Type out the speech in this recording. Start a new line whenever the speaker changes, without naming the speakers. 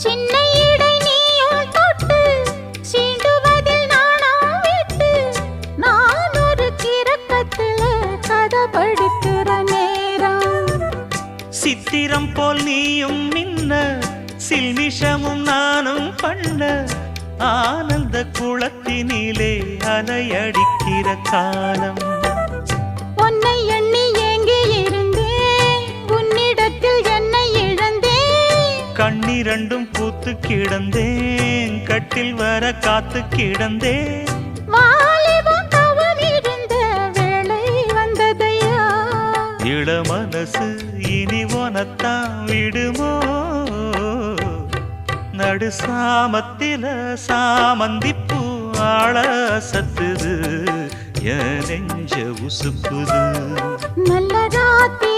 சின்ன இடை நீயும் தொட்டு சீண்டுவதில் நாணம் விட்டு நான் ஒரு கிறக்கத்துல கதை படிக்கிற நேரம்.
சித்திரம் போல் நீயும் மின்ன சில்மிஷமும் நானும் பண்ண ஆனந்த குளத்தினிலே அலையடிக்கிற காலம்.
உன்னை எண்ணி ஏங்கி இருந்தேன் உன்னிடத்தில் என்னை இழந்தேன்.
கண்ணிரண்டும் பூத்து கிடந்தேன் கட்டில் வர காத்து கிடந்தேன்.
வாலிபம் தவம் இருந்த வேளை வந்ததையா.
இள மனசு இனி உனத்தான் விடுமோ நடு சாமத்தில சாமந்திப்பூ ஆள சத்துது என் நெஞ்ச உசுப்புது.
நல்ல ராத்திரி